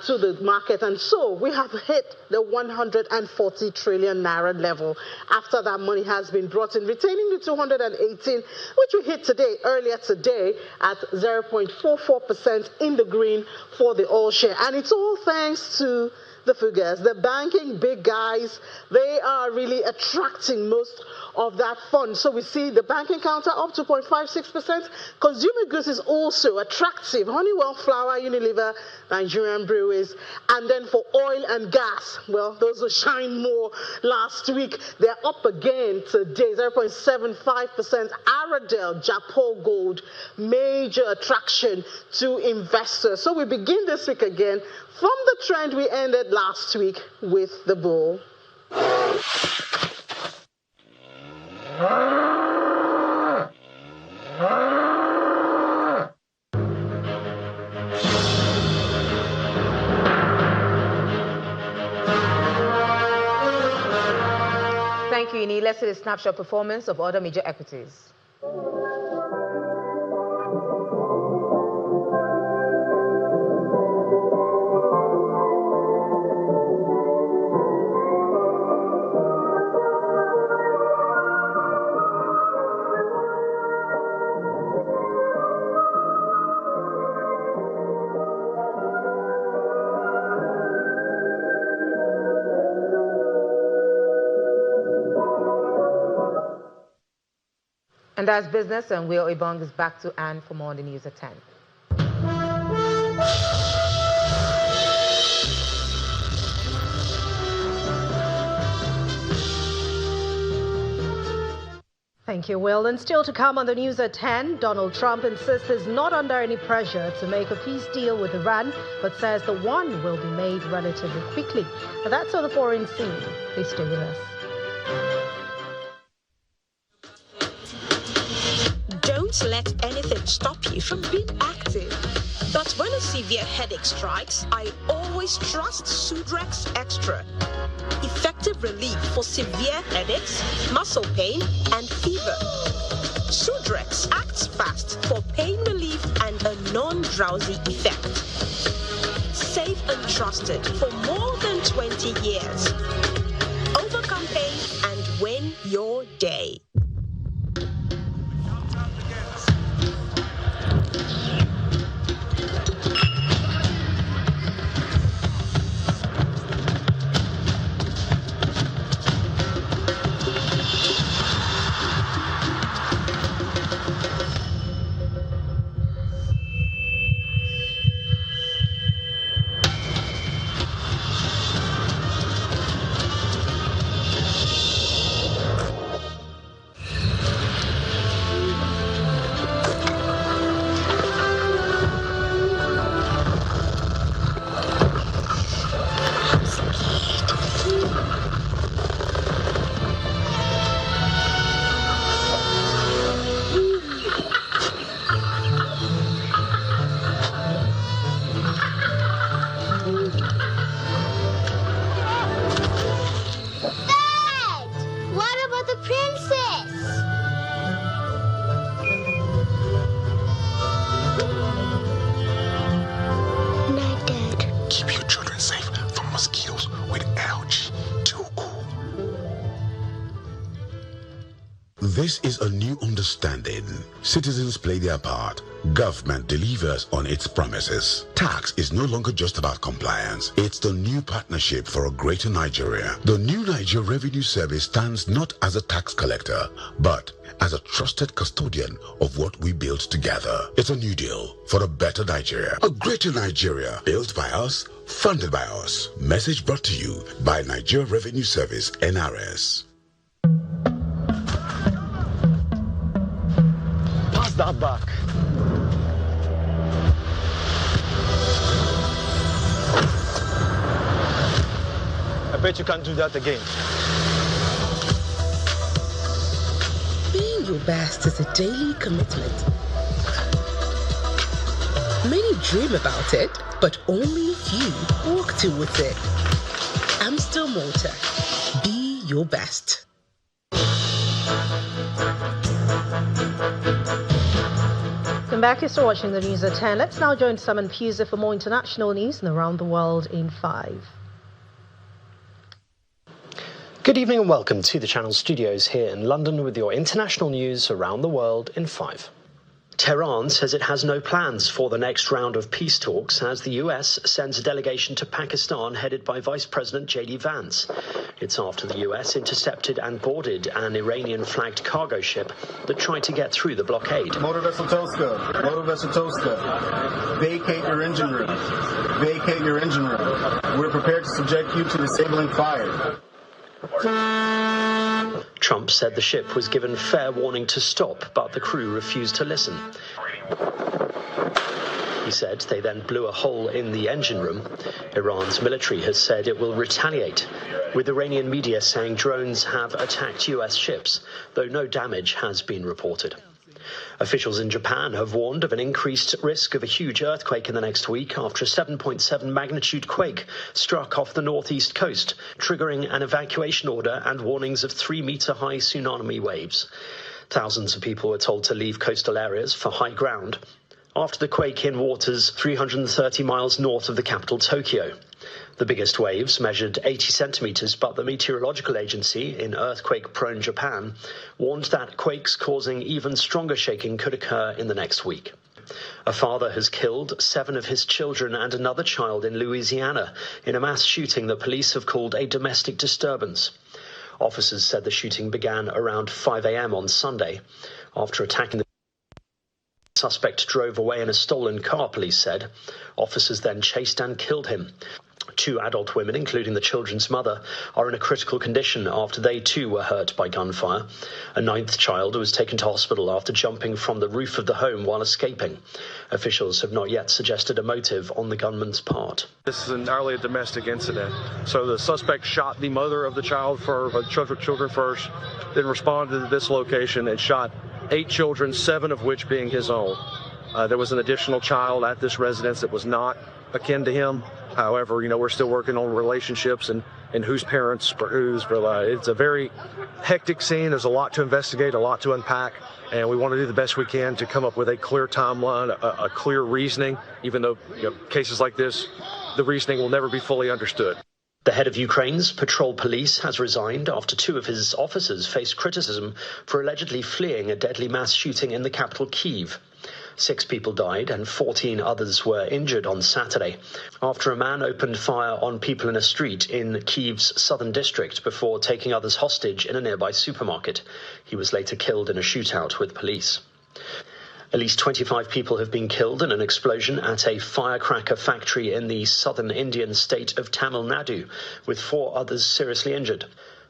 S25: to the market, and so we have hit the 140 trillion naira level after that money has been brought in, retaining the 218, which we hit earlier today at 0.44% in the green for the all share. And it's all thanks to the figures. The banking big guys, they are really attracting most of that fund. So we see the banking counter up 2.56%. Consumer goods is also attractive. Honeywell, Flour, Unilever, Nigerian Breweries. And then for oil and gas, well, those who shine more last week, they're up again today, 0.75%. Aradel, Japo Gold, major attraction to investors. So we begin this week again from the trend we ended last week with the bull.
S3: Thank you, Ini. Let's see the snapshot performance of other major equities.
S11: And that's business, and Will Ibong is back to Anne for more on the news at 10.
S3: Thank you, Will. And still to come on the news at 10, Donald Trump insists he's not under any pressure to make a peace deal with Iran, but says the one will be made relatively quickly. But that's on the foreign scene. Please stay with us.
S12: Don't let anything stop you from being active. But when a severe headache strikes, I always trust Sudrex Extra. Effective relief for severe headaches, muscle pain, and fever. Sudrex acts fast for pain relief and a non-drowsy effect. Safe and trusted for more than 20 years. Overcome pain and win your day.
S13: This is a new understanding. Citizens play their part. Government delivers on its promises. Tax is no longer just about compliance. It's the new partnership for a greater Nigeria. The new Nigeria Revenue Service stands not as a tax collector, but as a trusted custodian of what we built together. It's a new deal for a better Nigeria. A greater Nigeria, built by us, funded by us. Message brought to you by Nigeria Revenue Service, NRS.
S14: Pass that back. I bet you can't do that again.
S22: Being your best is a daily commitment. Many dream about it, but only a few walk towards it. Amstel Malta. Be your best.
S3: Welcome back. You're still watching the news at 10. Let's now join Simon Puser for more international news and around the world in 5.
S26: Good evening and welcome to the Channel Studios here in London with your international news around the world in 5. Tehran says it has no plans for the next round of peace talks as the US sends a delegation to Pakistan headed by Vice President J.D. Vance. It's after the US intercepted and boarded an Iranian-flagged cargo ship that tried to get through the blockade.
S27: Motor Vessel Toska, vacate your engine room. Vacate your engine room. We're prepared to subject you to disabling fire.
S26: Trump said the ship was given fair warning to stop, but the crew refused to listen. He said they then blew a hole in the engine room. Iran's military has said it will retaliate, with Iranian media saying drones have attacked US ships, though no damage has been reported. Officials in Japan have warned of an increased risk of a huge earthquake in the next week after a 7.7 magnitude quake struck off the northeast coast, triggering an evacuation order and warnings of 3-meter-high tsunami waves. Thousands of people were told to leave coastal areas for high ground after the quake hit waters 330 miles north of the capital, Tokyo. The biggest waves measured 80 centimeters, but the meteorological agency in earthquake-prone Japan warned that quakes causing even stronger shaking could occur in the next week. A father has killed 7 of his children and another child in Louisiana in a mass shooting that police have called a domestic disturbance. Officers said the shooting began around 5 a.m. on Sunday. After attacking the suspect drove away in a stolen car, police said. Officers then chased and killed him. 2 adult women, including the children's mother, are in a critical condition after they too were hurt by gunfire. A 9th child was taken to hospital after jumping from the roof of the home while escaping. Officials have not yet suggested a motive on the gunman's part.
S1: This is entirely a domestic incident. So the suspect shot the mother of the child for children first, then responded to this location and shot 8 children, 7 of which being his own. There was an additional child at this residence that was not akin to him. However, we're still working on relationships and whose parents or whose. It's a very hectic scene. There's a lot to investigate, a lot to unpack, and we want to do the best we can to come up with a clear timeline, a clear reasoning, even though cases like this, the reasoning will never be fully understood.
S26: The head of Ukraine's patrol police has resigned after 2 of his officers faced criticism for allegedly fleeing a deadly mass shooting in the capital, Kyiv. 6 people died and 14 others were injured on Saturday after a man opened fire on people in a street in Kyiv's southern district before taking others hostage in a nearby supermarket. He was later killed in a shootout with police. At least 25 people have been killed in an explosion at a firecracker factory in the southern Indian state of Tamil Nadu, with 4 others seriously injured.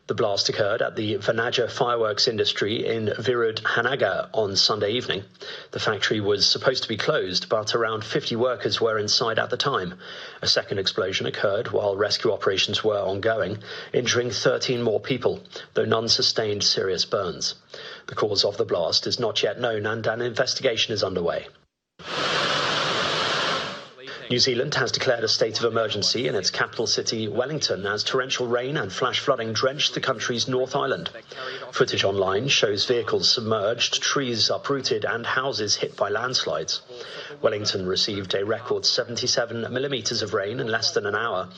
S26: The blast occurred at the Vanaja fireworks industry in Virudhunagar on Sunday evening. The factory was supposed to be closed, but around 50 workers were inside at the time. A second explosion occurred while rescue operations were ongoing, injuring 13 more people, though none sustained serious burns. The cause of the blast is not yet known and an investigation is underway. New Zealand has declared a state of emergency in its capital city, Wellington, as torrential rain and flash flooding drenched the country's North Island. Footage online shows vehicles submerged, trees uprooted and houses hit by landslides. Wellington received a record 77 millimetres of rain in less than an hour.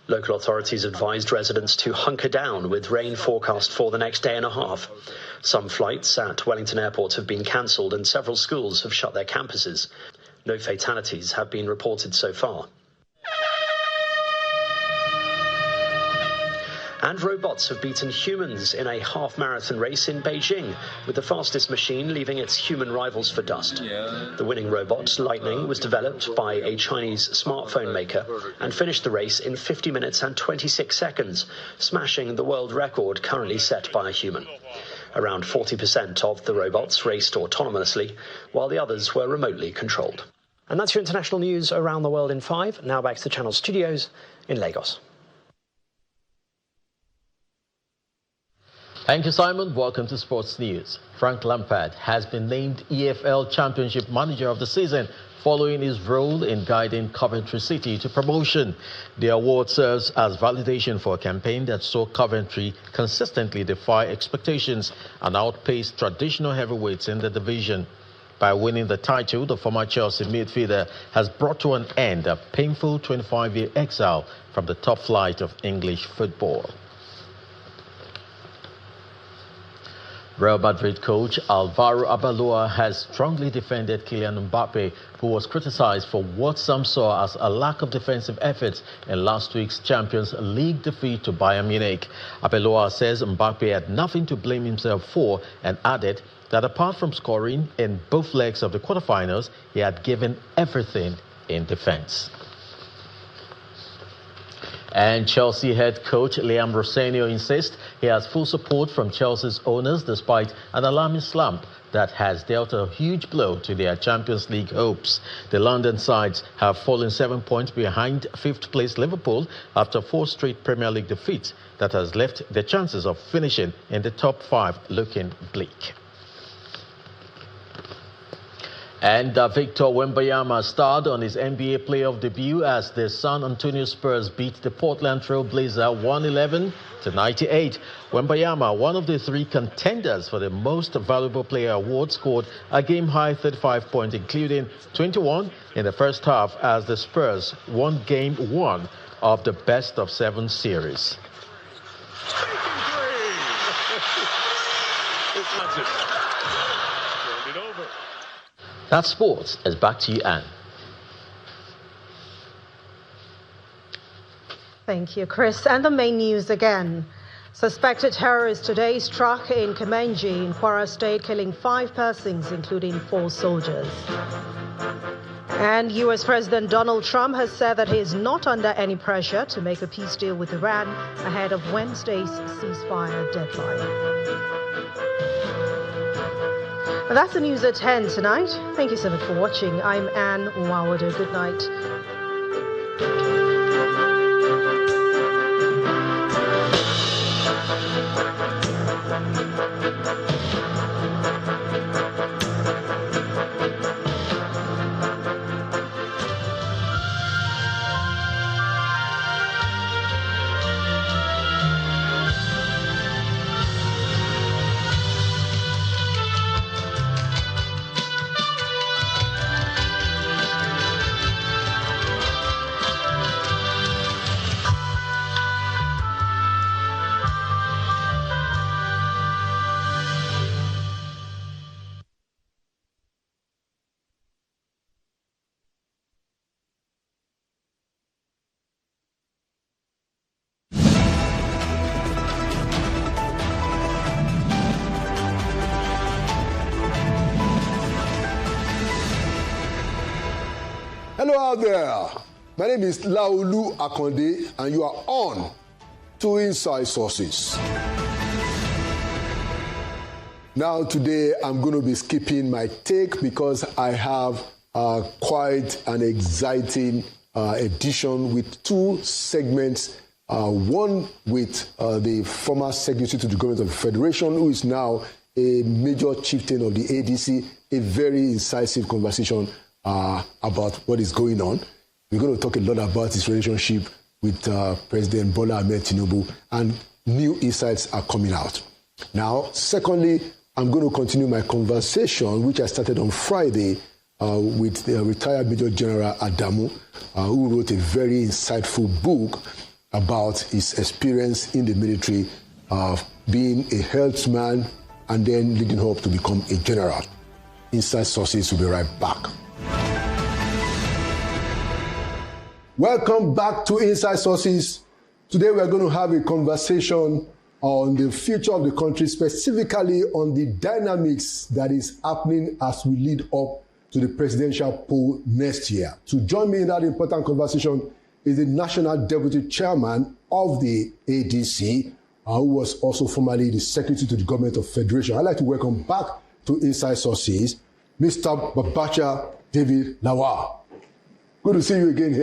S26: Local authorities advised residents to hunker down with rain forecast for the next day and a half. Some flights at Wellington Airport have been cancelled and several schools have shut their campuses. No fatalities have been reported so far. And robots have beaten humans in a half-marathon race in Beijing, with the fastest machine leaving its human rivals for dust. The winning robot, Lightning, was developed by a Chinese smartphone maker and finished the race in 50 minutes and 26 seconds, smashing the world record currently set by a human. Around 40% of the robots raced autonomously, while the others were remotely controlled. And that's your international news around the world in 5. Now back to the Channel studios in Lagos.
S2: Thank you, Simon. Welcome to Sports News. Frank Lampard has been named EFL Championship Manager of the season following his role in guiding Coventry City to promotion. The award serves as validation for a campaign that saw Coventry consistently defy expectations and outpace traditional heavyweights in the division. By winning the title, the former Chelsea midfielder has brought to an end a painful 25-year exile from the top flight of English football. Real Madrid coach Alvaro Arbeloa has strongly defended Kylian Mbappe, who was criticized for what some saw as a lack of defensive efforts in last week's Champions League defeat to Bayern Munich. Arbeloa says Mbappe had nothing to blame himself for and added that apart from scoring in both legs of the quarterfinals, he had given everything in defense. And Chelsea head coach Liam Rossellini insists he has full support from Chelsea's owners despite an alarming slump that has dealt a huge blow to their Champions League hopes. The London sides have fallen 7 points behind 5th place Liverpool after 4 straight Premier League defeats that has left their chances of finishing in the top 5 looking bleak. And Victor Wembanyama starred on his NBA playoff debut as the San Antonio Spurs beat the Portland Trail Blazers 111-98. Wembanyama, one of the 3 contenders for the Most Valuable Player award, scored a game-high 35 points, including 21 in the first half as the Spurs won Game 1 of the best-of-7 series. That's sports. It's back to you, Anne.
S3: Thank you, Chris. And the main news again. Suspected terrorist today struck in Kemenji in Kwara State, killing 5 persons, including 4 soldiers. And U.S. President Donald Trump has said that he is not under any pressure to make a peace deal with Iran ahead of Wednesday's ceasefire deadline. And that's the news at 10 tonight. Thank you so much for watching. I'm Anne Nwawado. Good night.
S15: Hello out there. My name is Laolu Akonde, and you are on to Inside Sources. Now, today, I'm going to be skipping my take because I have quite an exciting edition with 2 segments. One with the former Secretary to the Government of the Federation, who is now a major chieftain of the ADC, a very incisive conversation about what is going on. We're going to talk a lot about his relationship with President Bola Ahmed Tinubu, and new insights are coming out. Now, secondly, I'm going to continue my conversation, which I started on Friday with the retired Major General Adamu, who wrote a very insightful book about his experience in the military, being a herdsman and then leading up to become a general. Inside Sources will be right back. Welcome back to Inside Sources. Today we are going to have a conversation on the future of the country, specifically on the dynamics that is happening as we lead up to the presidential poll next year. To join me in that important conversation is the National Deputy Chairman of the ADC, who was also formerly the Secretary to the Government of Federation. I'd like to welcome back to Inside Sources, Mr. Babacha David Lawal. Good to see you again here.